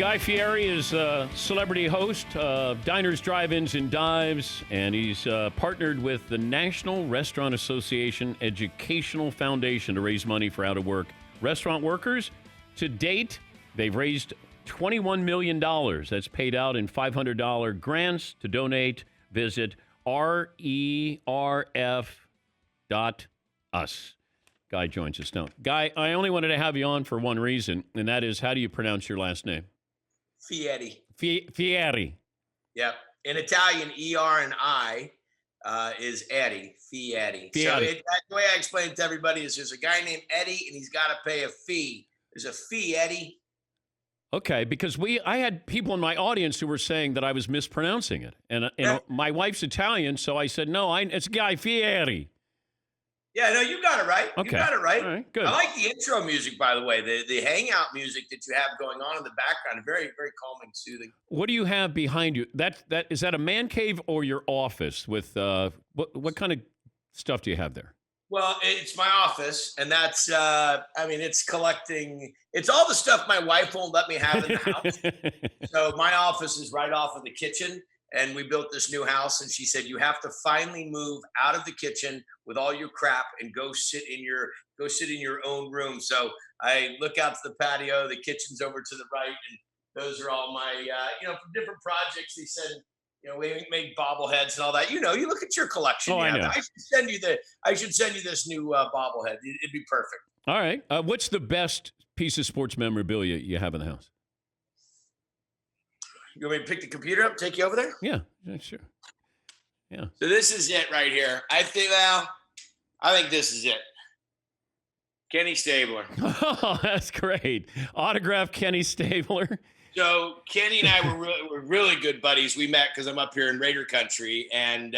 Guy Fieri is a celebrity host of Diners, Drive-Ins, and Dives, and he's partnered with the National Restaurant Association Educational Foundation to raise money for out-of-work restaurant workers. To date, they've raised $21 million. That's paid out in $500 grants. To donate, visit rerf.us. Guy joins us now. Guy, I only wanted to have you on for one reason, and that is, how do you pronounce your last name? Fieri. Fieri. Yep. In Italian, E-R and I is Eddie. Fieri. So the way I explain it to everybody is there's a guy named Eddie, and he's got to pay a fee. There's a fee, Eddie. Okay, because I had people in my audience who were saying that I was mispronouncing it. And my wife's Italian, so I said, no, it's Guy Fieri. Yeah, no, you got it right. Okay. You got it right. All right, good. I like the intro music, by the way, the hangout music that you have going on in the background. Very, very calming, soothing. What do you have behind you? Is that a man cave or your office? With what kind of stuff do you have there? Well, it's my office, and that's it's collecting. It's all the stuff my wife won't let me have in the house. So my office is right off of the kitchen. And we built this new house, and she said, you have to finally move out of the kitchen with all your crap and go sit in your own room. So I look out to the patio, the kitchen's over to the right, and those are all my, from different projects. They said, we make bobbleheads and all that. You look at your collection. Oh, I know. I should send you this new bobblehead. It'd be perfect. All right. What's the best piece of sports memorabilia you have in the house? You want me to pick the computer up, take you over there? Yeah, sure. Yeah. So this is it right here. I think this is it. Kenny Stabler. Oh, that's great. Autograph Kenny Stabler. So Kenny and I were really good buddies. We met because I'm up here in Raider country, and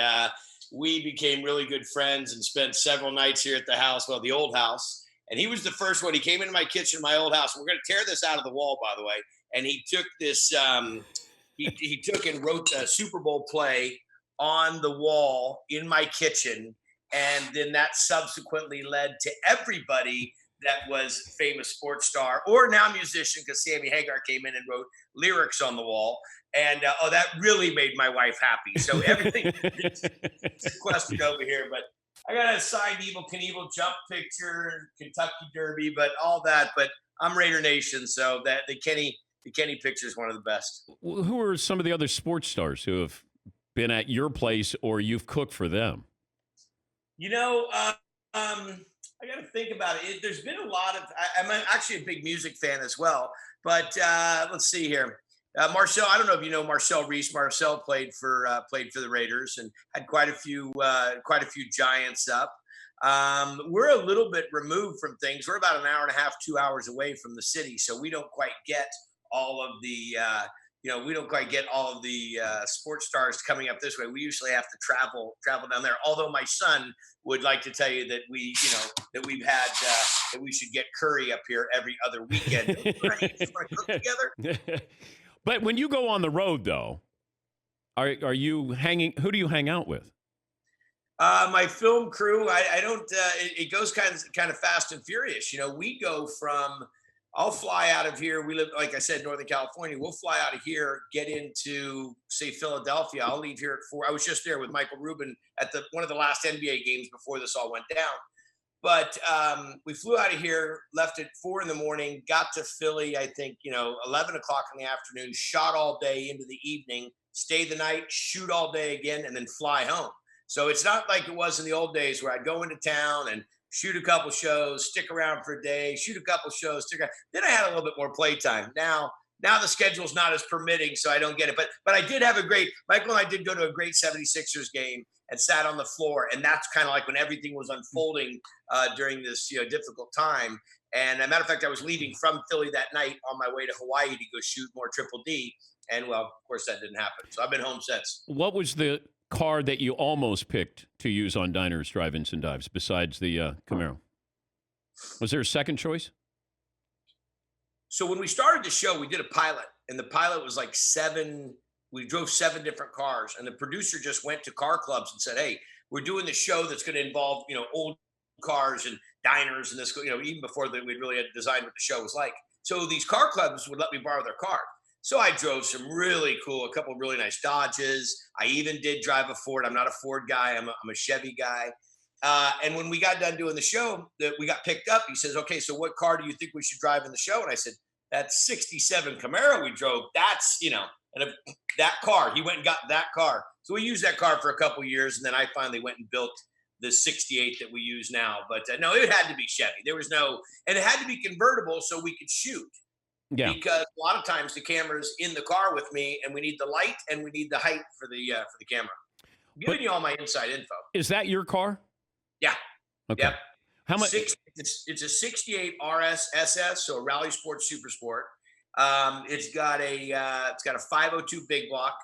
we became really good friends and spent several nights here at the house, the old house. And he was the first one. He came into my kitchen, my old house. We're going to tear this out of the wall, by the way. And he took this, he took and wrote a Super Bowl play on the wall in my kitchen. And then that subsequently led to everybody that was famous sports star or now musician, because Sammy Hagar came in and wrote lyrics on the wall. And that really made my wife happy. So everything is sequestered over here. But I got a signed Evel Knievel jump picture, Kentucky Derby, but all that. But I'm Raider Nation, so that the Kenny picture is one of the best. Who are some of the other sports stars who have been at your place or you've cooked for them? I got to think about it. There's been a lot of. I'm actually a big music fan as well. But let's see here. Marcel, I don't know if you know Marcel Reese. Marcel played for the Raiders and had quite a few Giants up. We're a little bit removed from things. We're about an hour and a half, 2 hours away from the city, so we don't quite get all of the sports stars coming up this way. We usually have to travel down there. Although my son would like to tell you that we should get curry up here every other weekend. You want to cook together? But when you go on the road, though, are you hanging? Who do you hang out with? My film crew. I don't. It goes kind of fast and furious. We go from. I'll fly out of here. We live, like I said, Northern California. We'll fly out of here, get into, say, Philadelphia. I'll leave here at 4. I was just there with Michael Rubin at one of the last NBA games before this all went down. But we flew out of here, left at 4 a.m, got to Philly, I think, 11 o'clock in the afternoon, shot all day into the evening, stay the night, shoot all day again, and then fly home. So it's not like it was in the old days where I'd go into town and shoot a couple shows, stick around for a day, shoot a couple shows, stick around. Then I had a little bit more playtime. Now the schedule's not as permitting, so I don't get it. But I did have Michael and I did go to a great 76ers game and sat on the floor. And that's kind of like when everything was unfolding during this difficult time. And as a matter of fact, I was leaving from Philly that night on my way to Hawaii to go shoot more Triple D. And, well, of course, that didn't happen. So I've been home since. What was the car that you almost picked to use on Diners, Drive-Ins, and Dives besides the Camaro? Was there a second choice? So when we started the show, we did a pilot, and the pilot was like 7. We drove 7 different cars, and the producer just went to car clubs and said, "Hey, we're doing the show that's going to involve old cars and diners and this, even before we'd really had designed what the show was like." So these car clubs would let me borrow their car. So I drove some really cool, a couple of really nice Dodges. I even did drive a Ford. I'm not a Ford guy. I'm a Chevy guy. And when we got done doing the show, that we got picked up, he says, "Okay, so what car do you think we should drive in the show?" And I said, "That '67 Camaro we drove. That's and that car." He went and got that car. So we used that car for a couple years, and then I finally went and built the '68 that we use now. But no, it had to be Chevy. There was no, and it had to be convertible so we could shoot, Yeah. because a lot of times the camera's in the car with me, and we need the light and we need the height for the camera. I'm But giving you all my inside info. is that your car? Yeah. Okay. Yep. How much? It's a '68 RS SS, so a Rally Sport Super Sport. It's got a 502 big block,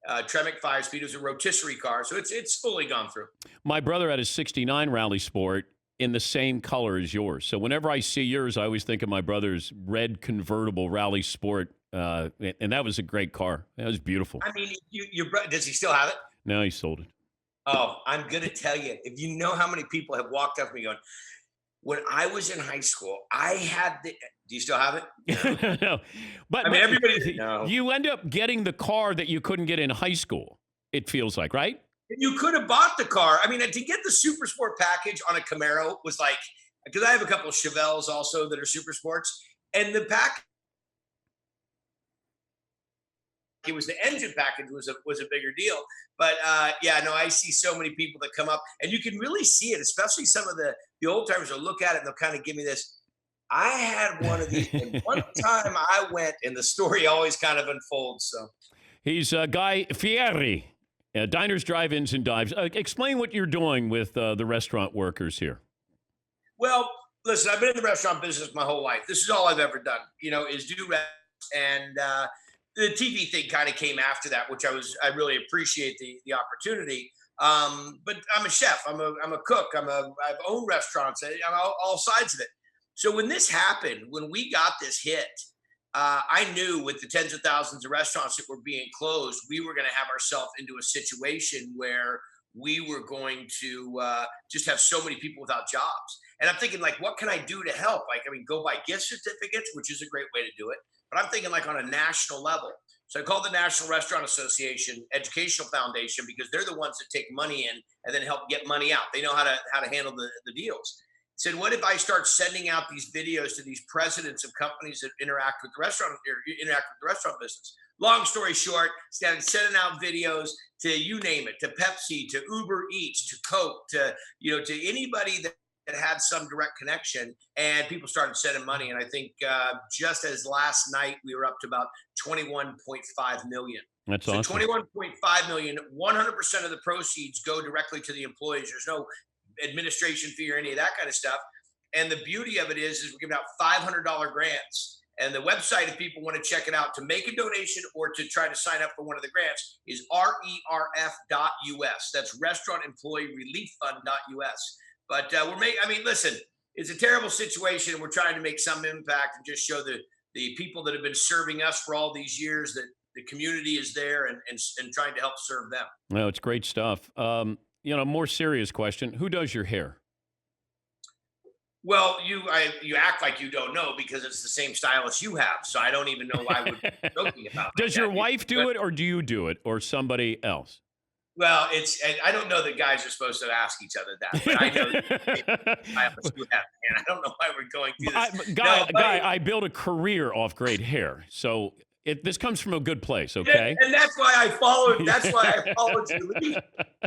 Tremec 5-speed. It was a rotisserie car, so it's fully gone through. My brother had a '69 Rally Sport in the same color as yours. So whenever I see yours, I always think of my brother's red convertible Rally Sport, and that was a great car. That was beautiful. I mean, does he still have it? No, he sold it. Oh, I'm gonna tell you, if you know how many people have walked up to me going, when I was in high school, I had the. Do you still have it? No. But, I mean, but everybody. No. you end up getting the car that you couldn't get in high school, it feels like, right? You could have bought the car. I mean, to get the Super Sport package on a Camaro was like, because I have a couple of Chevelles also that are Super Sports, and the pack. It was the engine package was a bigger deal. But yeah, no, I see so many people that come up, and you can really see it, especially some of the old timers will look at it and they'll kind of give me this. I had one of these, and one time I went, and the story always kind of unfolds. So He's Guy Fieri, Diners, Drive-Ins, and Dives. Explain what you're doing with the restaurant workers here. well, listen, I've been in the restaurant business my whole life. This is all I've ever done, is do restaurants. And the TV thing kind of came after that, which I really appreciate the opportunity. But I'm a chef, I'm a cook, I've owned restaurants, I'm all sides of it. So when this happened, when we got this hit, I knew with the tens of thousands of restaurants that were being closed, we were going to have ourselves into a situation where we were going to just have so many people without jobs. And I'm thinking, like, what can I do to help? Like, I mean, go buy gift certificates, which is a great way to do it. But I'm thinking like on a national level. So I called the National Restaurant Association Educational Foundation, because they're the ones that take money in and then help get money out. They know how to handle the deals. Said, what if I start sending out these videos to these presidents of companies that interact with the restaurant business? Long story short, started sending out videos to, you name it, to Pepsi, to Uber Eats, to Coke, to anybody that had some direct connection, and people started sending money. And I think just as last night, we were up to about 21.5 million. That's So awesome. 21.5 million, 100% of the proceeds go directly to the employees. There's no administration fee or any of that kind of stuff. And the beauty of it is we're giving out $500 grants. And the website, if people want to check it out, to make a donation or to try to sign up for one of the grants, is RERF.us. That's Restaurant Employee Relief Fund.us. But listen, it's a terrible situation, and we're trying to make some impact and just show the people that have been serving us for all these years that the community is there, and trying to help serve them. No, it's great stuff. More serious question. Who does your hair? Well, you act like you don't know, because it's the same stylist you have, so I don't even know why we're joking about Does that. your wife do it, or do you do it, or somebody else? Well, I don't know that guys are supposed to ask each other that, but I know that stylists do have, and I don't know why we're going through this. Guy, I built a career off great hair, so this comes from a good place, okay? And that's why I followed. That's why I followed your lead.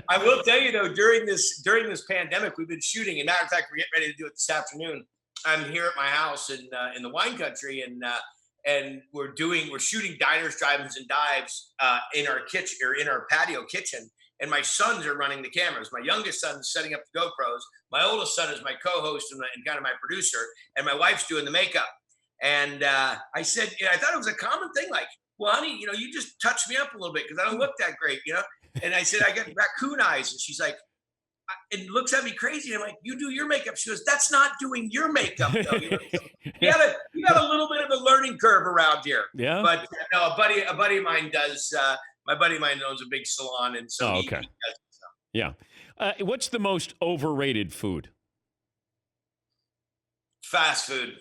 I will tell you though, during this pandemic, we've been shooting. And matter of fact, we're getting ready to do it this afternoon. I'm here at my house in the wine country, and we're shooting diners, drive-ins, and dives in our kitchen, or in our patio kitchen. And my sons are running the cameras. My youngest son is setting up the GoPros. My oldest son is my co-host and kind of my producer, and my wife's doing the makeup. And I said, I thought it was a common thing, like, well, honey, you just touch me up a little bit because I don't look that great, And I said, I got raccoon eyes. And she's like, and looks at me crazy. And I'm like, you do your makeup. She goes, that's not doing your makeup, though. So you got a little bit of a learning curve around here. Yeah. But no, a buddy of mine does. My buddy of mine owns a big salon, and so he does stuff. Yeah. What's the most overrated food? Fast food.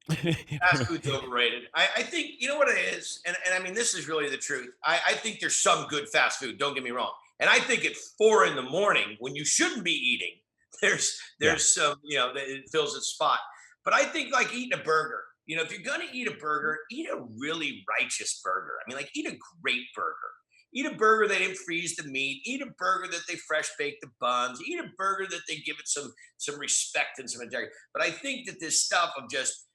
Fast food's overrated. I think, you know what it is? And I mean, this is really the truth. I think there's some good fast food, don't get me wrong. And I think at 4 in the morning when you shouldn't be eating, Yeah. there's some, that it fills its spot. But I think like eating a burger, if you're gonna eat a burger, eat a really righteous burger. I mean, like eat a great burger. Eat a burger they didn't freeze the meat. Eat a burger that they fresh bake the buns. Eat a burger that they give it some respect and some integrity. But I think that this stuff of just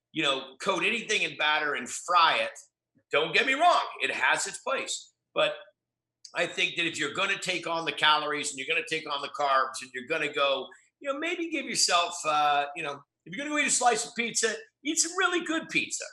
coat anything in batter and fry it. Don't get me wrong, it has its place. But I think that if you're going to take on the calories and you're going to take on the carbs and you're going to go, maybe give yourself, if you're going to go eat a slice of pizza, eat some really good pizza.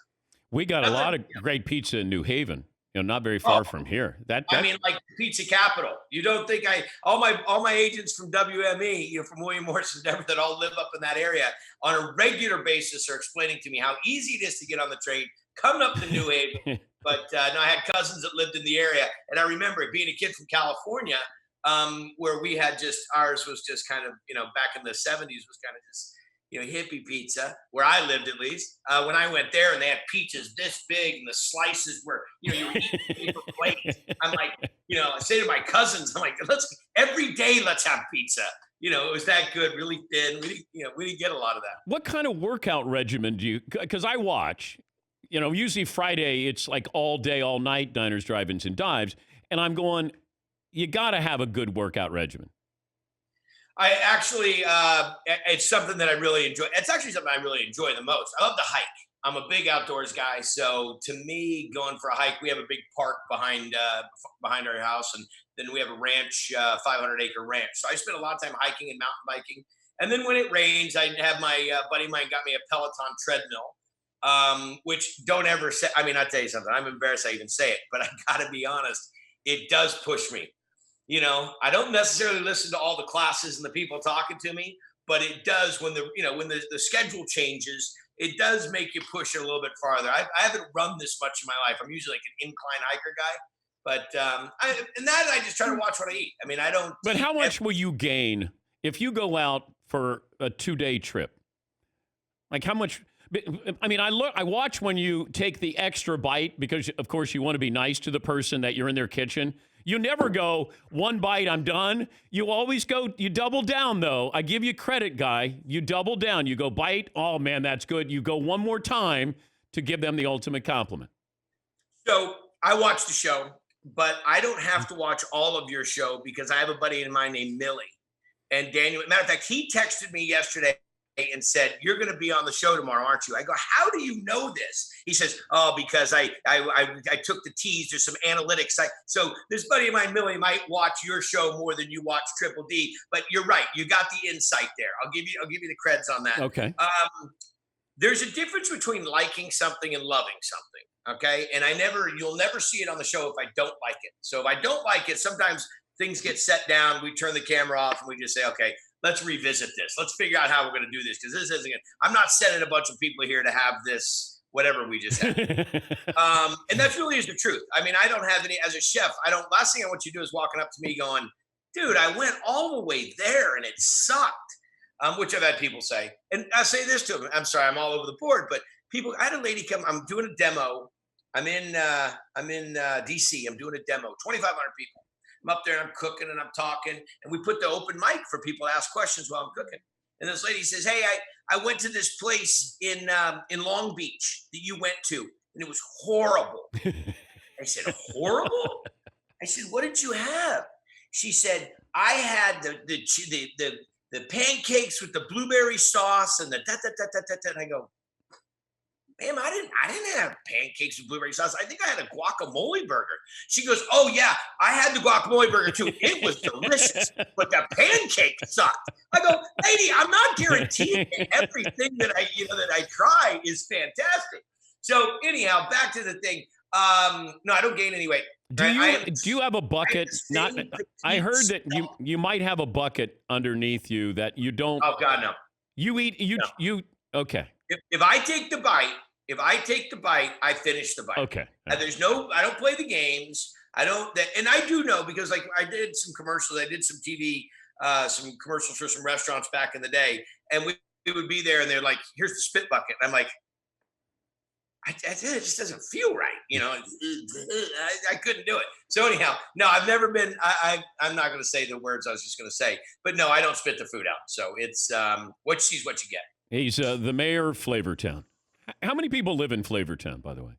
We got a Not lot like, of great pizza in New Haven. Not very oh, far from here. That I that mean, like pizza capital. You don't think all my agents from WME, from William Morris Endeavor that all live up in that area on a regular basis are explaining to me how easy it is to get on the train coming up to New Haven. But no, I had cousins that lived in the area, and I remember being a kid from California, where we had ours was just kind of back in the '70s was kind of just hippie pizza where I lived at least. When I went there and they had pizzas this big and the slices were you were eating paper plates. I'm like I say to my cousins, I'm like every day let's have pizza. It was that good, really thin. We didn't get a lot of that. What kind of workout regimen do you? Because I watch, usually Friday it's like all day, all night diners, drive-ins, and dives, and I'm going. You got to have a good workout regimen. I actually, it's something that I really enjoy. It's actually something I really enjoy the most. I love to hike. I'm a big outdoors guy, so to me, going for a hike, we have a big park behind our house, and then we have a ranch, 500-acre ranch. So I spend a lot of time hiking and mountain biking. And then when it rains, I have my buddy of mine got me a Peloton treadmill, which don't ever say. I mean, I'll tell you something. I'm embarrassed I even say it, but I got to be honest. It does push me. I don't necessarily listen to all the classes and the people talking to me, but it does when the schedule changes, it does make you push it a little bit farther. I haven't run this much in my life. I'm usually like an incline hiker guy, but I just try to watch what I eat. I mean, I don't. But how much will you gain if you go out for a 2-day trip? Like how much? I mean, I watch when you take the extra bite because, of course, you want to be nice to the person that you're in their kitchen. You never go, one bite, I'm done. You always go, you double down, though. I give you credit, guy. You double down. You go bite. Oh, man, that's good. You go one more time to give them the ultimate compliment. So I watch the show, but I don't have to watch all of your show because I have a buddy of mine named Millie. And Daniel, matter of fact, he texted me yesterday and said, "You're going to be on the show tomorrow, aren't you?" I go, "How do you know this?" He says, "Oh, because I took the teas. There's some analytics." So this buddy of mine, Millie, might watch your show more than you watch Triple D. But you're right. You got the insight there. I'll give you the creds on that. Okay. There's a difference between liking something and loving something. Okay. And you'll never see it on the show if I don't like it. So if I don't like it, sometimes things get set down. We turn the camera off and we just say, okay, let's revisit this. Let's figure out how we're going to do this because this isn't good. I'm not sending a bunch of people here to have this, whatever we just had. And that really is the truth. I mean, I don't have any, as a chef, last thing I want you to do is walking up to me going, "Dude, I went all the way there and it sucked." Which I've had people say. And I say this to them. I'm sorry, I'm all over the board, but I had a lady come, I'm doing a demo. I'm in DC. I'm doing a demo, 2,500 people. I'm up there and I'm cooking and I'm talking, and we put the open mic for people to ask questions while I'm cooking. And this lady says, "Hey, I went to this place in Long Beach that you went to, and it was horrible." I said, "Horrible?" I said, "What did you have?" She said, "I had the pancakes with the blueberry sauce and the da da da da da da." And I go, "Ma'am, I didn't have pancakes with blueberry sauce. I think I had a guacamole burger." She goes, "Oh yeah, I had the guacamole burger too. It was delicious, but the pancake sucked." I go, "Lady, I'm not guaranteeing everything that I try is fantastic." So anyhow, back to the thing. No, I don't gain any weight. Do you have a bucket? I heard that you might have a bucket underneath you that you don't. Oh God, no. You eat you okay. If I take the bite, I finish the bite. Okay. And I don't play the games. And I do know because like I did some commercials. I did some TV, some commercials for some restaurants back in the day. And we would be there and they're like, "Here's the spit bucket." And I'm like, it just doesn't feel right. I couldn't do it. So anyhow, no, I've never been. I'm not going to say the words I was just going to say, but no, I don't spit the food out. So it's what you see is what you get. He's the mayor of Flavortown. How many people live in Flavortown, by the way?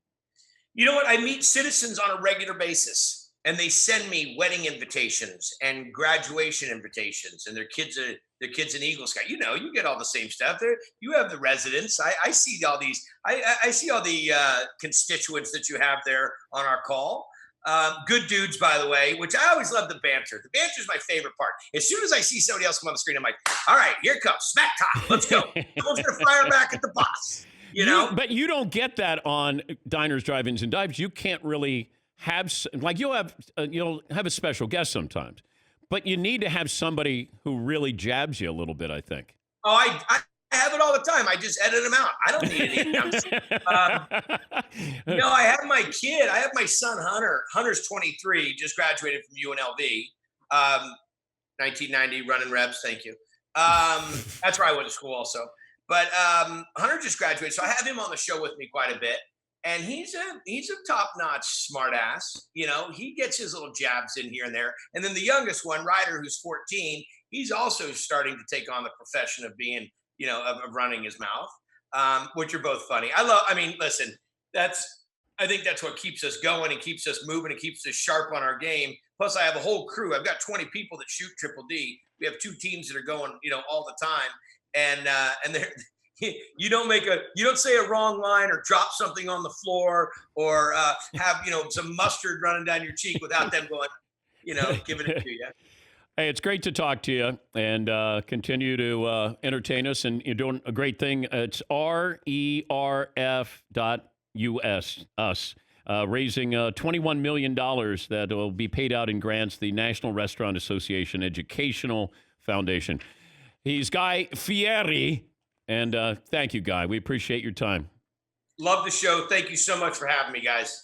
You know what? I meet citizens on a regular basis, and they send me wedding invitations and graduation invitations, and their kids an Eagle Scout. You get all the same stuff. There, you have the residents. I see all these. I see all the constituents that you have there on our call. Good dudes, by the way. Which I always love the banter. The banter is my favorite part. As soon as I see somebody else come on the screen, I'm like, all right, here it comes, smack top. Let's go. Someone's gonna fire back at the boss. But you don't get that on diners, drive-ins, and dives. You can't really have you'll have a special guest sometimes, but you need to have somebody who really jabs you a little bit, I think. Oh, I have it all the time. I just edit them out. I don't need any. I have my kid. I have my son Hunter. Hunter's 23, just graduated from UNLV, 1990 running reps. Thank you. That's where I went to school also. But Hunter just graduated, so I have him on the show with me quite a bit. And he's a top-notch smart ass. He gets his little jabs in here and there. And then the youngest one, Ryder, who's 14, he's also starting to take on the profession of being, of running his mouth, which are both funny. Listen, I think that's what keeps us going and keeps us moving and keeps us sharp on our game. Plus, I have a whole crew. I've got 20 people that shoot Triple D. We have 2 teams that are going, all the time. And they're, you don't say a wrong line or drop something on the floor or have some mustard running down your cheek without them going, giving it to you. Hey, it's great to talk to you and continue to entertain us. And you're doing a great thing. It's RERF.US, raising $21 million that will be paid out in grants, the National Restaurant Association Educational Foundation. He's Guy Fieri, and thank you, Guy. We appreciate your time. Love the show. Thank you so much for having me, guys.